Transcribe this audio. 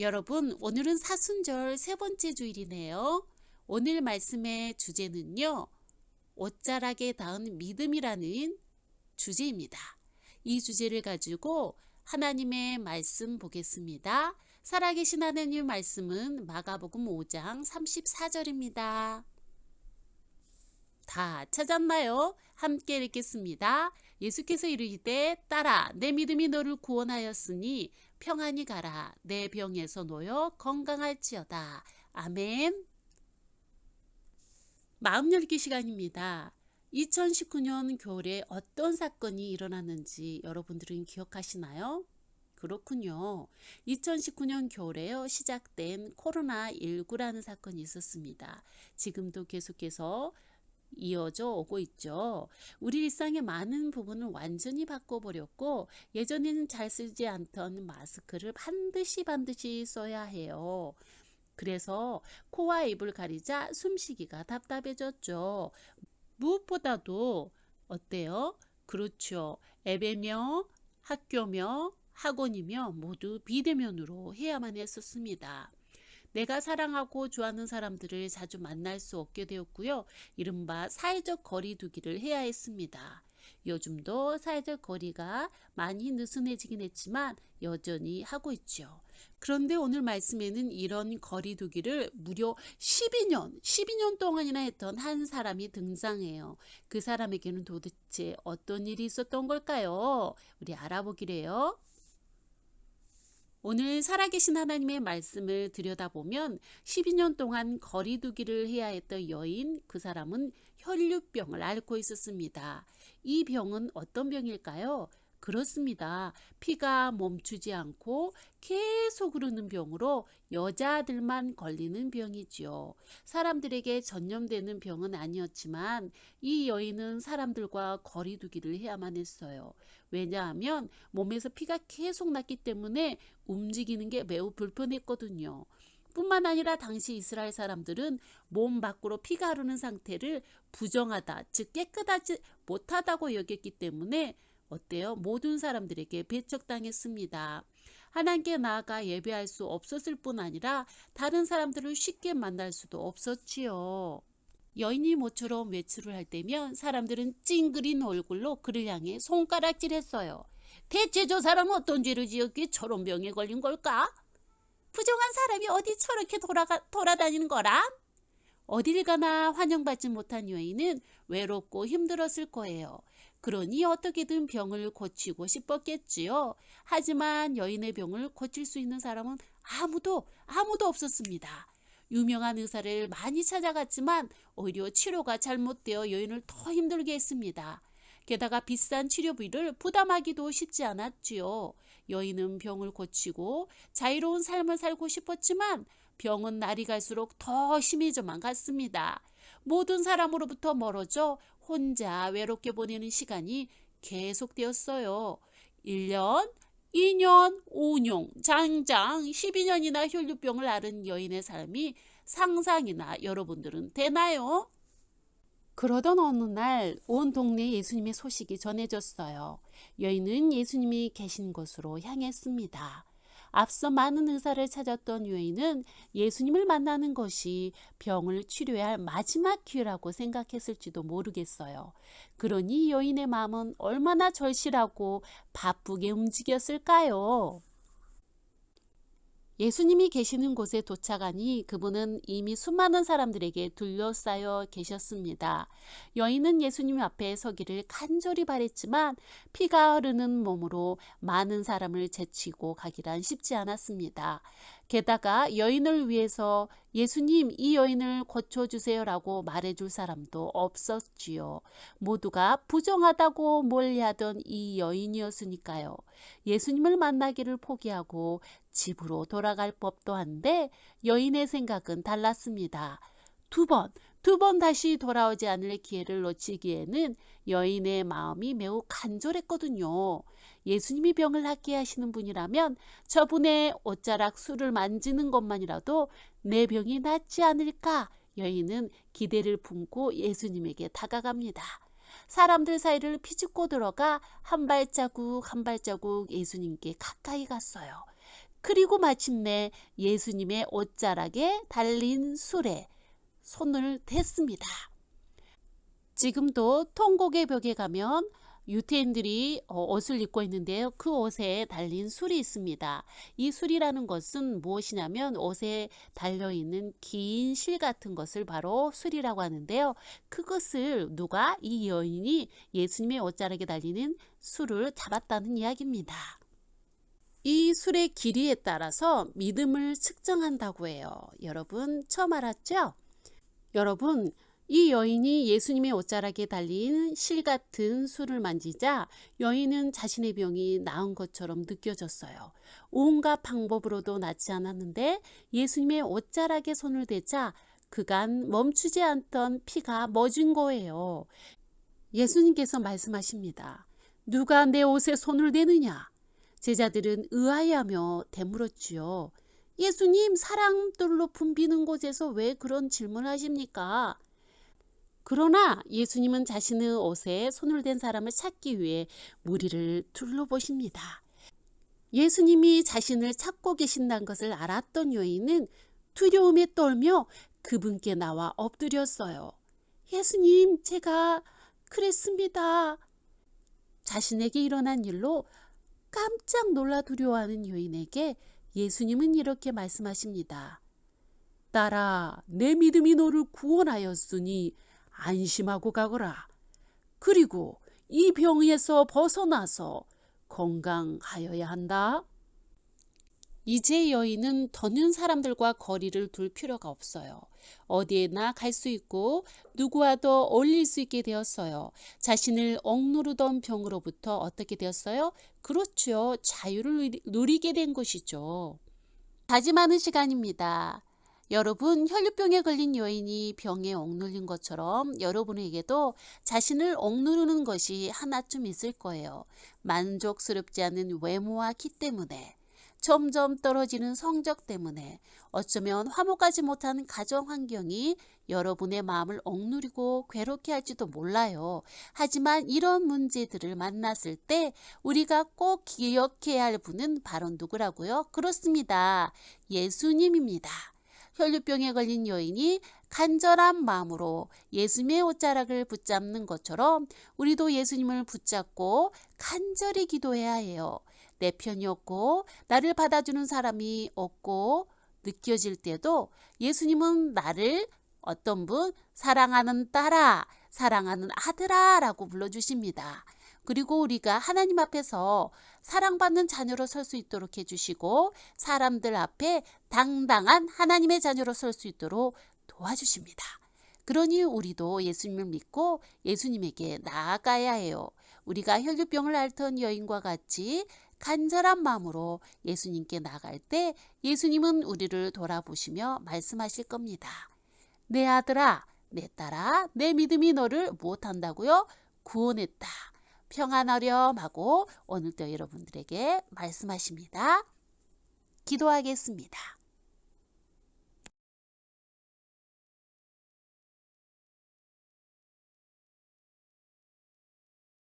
여러분, 오늘은 사순절 세 번째 주일이네요. 오늘 말씀의 주제는요, 옷자락에 닿은 믿음이라는 주제입니다. 이 주제를 가지고 하나님의 말씀 보겠습니다. 살아계신 하나님 말씀은 마가복음 5장 34절입니다. 다 찾았나요? 함께 읽겠습니다. 예수께서 이르시되 딸아 내 믿음이 너를 구원하였으니 평안히 가라. 내 병에서 놓여 건강할지어다. 아멘. 마음 열기 시간입니다. 2019년 겨울에 어떤 사건이 일어났는지 여러분들은 기억하시나요? 그렇군요. 2019년 겨울에요 시작된 코로나19라는 사건이 있었습니다. 지금도 계속해서 이어져 오고 있죠. 우리 일상의 많은 부분을 완전히 바꿔버렸고 예전에는 잘 쓰지 않던 마스크를 반드시 써야 해요. 그래서 코와 입을 가리자 숨쉬기가 답답해졌죠. 무엇보다도 어때요? 그렇죠. 앱이며 학교며 학원이며 모두 비대면으로 해야만 했었습니다. 내가 사랑하고 좋아하는 사람들을 자주 만날 수 없게 되었고요. 이른바 사회적 거리 두기를 해야 했습니다. 요즘도 사회적 거리가 많이 느슨해지긴 했지만 여전히 하고 있죠. 그런데 오늘 말씀에는 이런 거리 두기를 무려 12년 동안이나 했던 한 사람이 등장해요. 그 사람에게는 도대체 어떤 일이 있었던 걸까요? 우리 알아보기래요. 오늘 살아계신 하나님의 말씀을 들여다보면 12년 동안 거리두기를 해야 했던 여인, 그 사람은 혈류병을 앓고 있었습니다. 이 병은 어떤 병일까요? 그렇습니다. 피가 멈추지 않고 계속 흐르는 병으로 여자들만 걸리는 병이지요. 사람들에게 전염되는 병은 아니었지만 이 여인은 사람들과 거리두기를 해야만 했어요. 왜냐하면 몸에서 피가 계속 났기 때문에 움직이는 게 매우 불편했거든요. 뿐만 아니라 당시 이스라엘 사람들은 몸 밖으로 피가 흐르는 상태를 부정하다, 즉 깨끗하지 못하다고 여겼기 때문에 어때요? 모든 사람들에게 배척당했습니다. 하나님께 나아가 예배할 수 없었을 뿐 아니라 다른 사람들을 쉽게 만날 수도 없었지요. 여인이 모처럼 외출을 할 때면 사람들은 찡그린 얼굴로 그를 향해 손가락질했어요. 대체 저 사람은 어떤 죄를 지었기에 저런 병에 걸린 걸까? 부정한 사람이 어디 저렇게 돌아다니는 거라? 어딜 가나 환영받지 못한 여인은 외롭고 힘들었을 거예요. 그러니 어떻게든 병을 고치고 싶었겠지요. 하지만 여인의 병을 고칠 수 있는 사람은 아무도 없었습니다. 유명한 의사를 많이 찾아갔지만 오히려 치료가 잘못되어 여인을 더 힘들게 했습니다. 게다가 비싼 치료비를 부담하기도 쉽지 않았지요. 여인은 병을 고치고 자유로운 삶을 살고 싶었지만 병은 날이 갈수록 더 심해져만 갔습니다. 모든 사람으로부터 멀어져 혼자 외롭게 보내는 시간이 계속되었어요. 1년, 2년, 5년, 장장 12년이나 혈류병을 앓은 여인의 삶이 상상이나 여러분들은 되나요? 그러던 어느 날 온 동네에 예수님의 소식이 전해졌어요. 여인은 예수님이 계신 곳으로 향했습니다. 앞서 많은 의사를 찾았던 여인은 예수님을 만나는 것이 병을 치료해야 할 마지막 기회라고 생각했을지도 모르겠어요. 그러니 여인의 마음은 얼마나 절실하고 바쁘게 움직였을까요? 예수님이 계시는 곳에 도착하니 그분은 이미 수많은 사람들에게 둘러싸여 계셨습니다. 여인은 예수님 앞에 서기를 간절히 바랬지만 피가 흐르는 몸으로 많은 사람을 제치고 가기란 쉽지 않았습니다. 게다가 여인을 위해서 예수님 이 여인을 고쳐주세요라고 말해줄 사람도 없었지요. 모두가 부정하다고 멀리하던 이 여인이었으니까요. 예수님을 만나기를 포기하고 집으로 돌아갈 법도 한데 여인의 생각은 달랐습니다. 두 번 다시 돌아오지 않을 기회를 놓치기에는 여인의 마음이 매우 간절했거든요. 예수님이 병을 낫게 하시는 분이라면 저분의 옷자락 술을 만지는 것만이라도 내 병이 낫지 않을까? 여인은 기대를 품고 예수님에게 다가갑니다. 사람들 사이를 비집고 들어가 한 발자국 한 발자국 예수님께 가까이 갔어요. 그리고 마침내 예수님의 옷자락에 달린 술에 손을 댔습니다. 지금도 통곡의 벽에 가면 유태인들이 옷을 입고 있는데요. 그 옷에 달린 술이 있습니다. 이 술이라는 것은 무엇이냐면 옷에 달려있는 긴 실 같은 것을 바로 술이라고 하는데요. 그것을 누가 이 여인이 예수님의 옷자락에 달리는 술을 잡았다는 이야기입니다. 이 술의 길이에 따라서 믿음을 측정한다고 해요. 여러분 처음 알았죠? 여러분 이 여인이 예수님의 옷자락에 달린 실 같은 술을 만지자 여인은 자신의 병이 나은 것처럼 느껴졌어요. 온갖 방법으로도 낫지 않았는데 예수님의 옷자락에 손을 대자 그간 멈추지 않던 피가 멎은 거예요. 예수님께서 말씀하십니다. 누가 내 옷에 손을 대느냐? 제자들은 의아해하며 되물었지요. 예수님, 사람들로 붐비는 곳에서 왜 그런 질문을 하십니까? 그러나 예수님은 자신의 옷에 손을 댄 사람을 찾기 위해 무리를 둘러보십니다. 예수님이 자신을 찾고 계신다는 것을 알았던 여인은 두려움에 떨며 그분께 나와 엎드렸어요. 예수님, 제가 그랬습니다. 자신에게 일어난 일로 깜짝 놀라 두려워하는 여인에게 예수님은 이렇게 말씀하십니다. 딸아, 내 믿음이 너를 구원하였으니 안심하고 가거라. 그리고 이 병에서 벗어나서 건강하여야 한다. 이제 여인은 더는 사람들과 거리를 둘 필요가 없어요. 어디에나 갈 수 있고 누구와도 어울릴 수 있게 되었어요. 자신을 억누르던 병으로부터 어떻게 되었어요? 그렇죠. 자유를 누리게 된 것이죠. 다짐하는 시간입니다. 여러분, 혈류병에 걸린 여인이 병에 억눌린 것처럼 여러분에게도 자신을 억누르는 것이 하나쯤 있을 거예요. 만족스럽지 않은 외모와 키 때문에, 점점 떨어지는 성적 때문에, 어쩌면 화목하지 못한 가정 환경이 여러분의 마음을 억누르고 괴롭게 할지도 몰라요. 하지만 이런 문제들을 만났을 때 우리가 꼭 기억해야 할 분은 바로 누구라고요? 그렇습니다. 예수님입니다. 혈류병에 걸린 여인이 간절한 마음으로 예수님의 옷자락을 붙잡는 것처럼 우리도 예수님을 붙잡고 간절히 기도해야 해요. 내 편이 없고 나를 받아주는 사람이 없고 느껴질 때도 예수님은 나를 어떤 분? 사랑하는 딸아, 사랑하는 아들아 라고 불러주십니다. 그리고 우리가 하나님 앞에서 사랑받는 자녀로 설 수 있도록 해주시고 사람들 앞에 당당한 하나님의 자녀로 설 수 있도록 도와주십니다. 그러니 우리도 예수님을 믿고 예수님에게 나아가야 해요. 우리가 혈류병을 앓던 여인과 같이 간절한 마음으로 예수님께 나갈 때 예수님은 우리를 돌아보시며 말씀하실 겁니다. 내 아들아, 내 딸아, 내 믿음이 너를 무엇한다고요? 구원했다. 평안하렴 하고 오늘도 여러분들에게 말씀하십니다. 기도하겠습니다.